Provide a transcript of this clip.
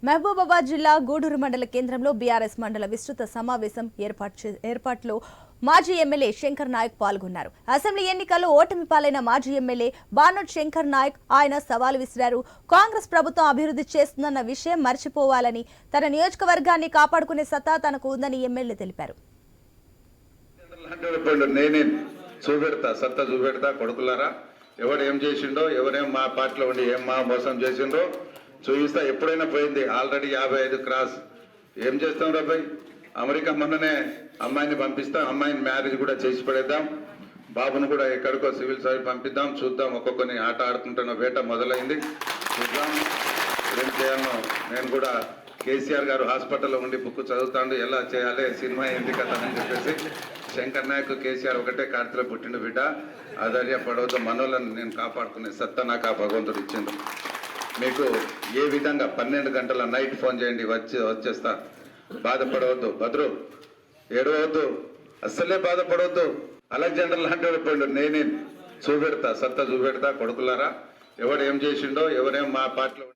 మహబూబాబాద్ జిల్లా గూడూరు మండల కేంద్రంలో బీఆర్ఎస్ మండల విస్తృత సమావేశం ఏర్పాట్లో మాజీ ఎమ్మెల్యే శంకర్ నాయక్ పాల్గొన్నారు. అసెంబ్లీ ఎన్నికల్లో ఓటమి పాలైన మాజీ ఎమ్మెల్యే బానోట్ శంకర్ నాయక్ ఆయన సవాల్ విసిరారు. కాంగ్రెస్ ప్రభుత్వం అభివృద్ధి చేస్తుందన్న విషయం మర్చిపోవాలని, తన నియోజకవర్గాన్ని కాపాడుకునే సత్తా తనకు ఉందని ఎమ్మెల్యే తెలిపారు. ఎవరు ఏం చేసిండో, ఎవరేం మా పార్టీలో ఉండి ఏం మా మోసం చేసిండో చూపిస్తా. ఎప్పుడైనా పోయింది, ఆల్రెడీ 55 క్రాస్. ఏం చేస్తాం రాబాయ్? అమెరికా మొన్ననే అమ్మాయిని పంపిస్తాం, అమ్మాయిని మ్యారేజ్ కూడా చేసి పడేద్దాం, బాబును కూడా ఎక్కడికో సివిల్ సర్వీస్ పంపిద్దాం. చూద్దాం, ఒక్కొక్కరిని ఆట ఆడుకుంటున్న వేట మొదలైంది. చూద్దాం ఏం చేయాలో. నేను కూడా కేసీఆర్ గారు హాస్పిటల్లో ఉండి బుక్ చదువుతాడు, ఎలా చేయాలి, సినిమా ఏంటి కథ అని చెప్పేసి. శంకర్ నాయక్ కేసీఆర్ ఒకటే కార్తీలో పుట్టిండు బిడ్డ, ఆధార్యపడవద్దు, మనోళ్ళని నేను కాపాడుకునే సత్తా నాకు ఆ భగవంతుడు ఇచ్చిండు. మీకు ఏ విధంగా 12 గంటల నైట్ ఫోన్ చేయండి, వచ్చేస్తా. బాధపడవద్దు, బద్రు ఏడవద్దు, అస్సలే బాధపడవద్దు. అలెగ్జాండర్ లాంటి వాడిపోయిండు, నేనే చూపెడతా, సత్తా చూపెడతా. కొడుకులారా, ఎవడు ఏం చేసిండో, ఎవరేం మా పార్టీలో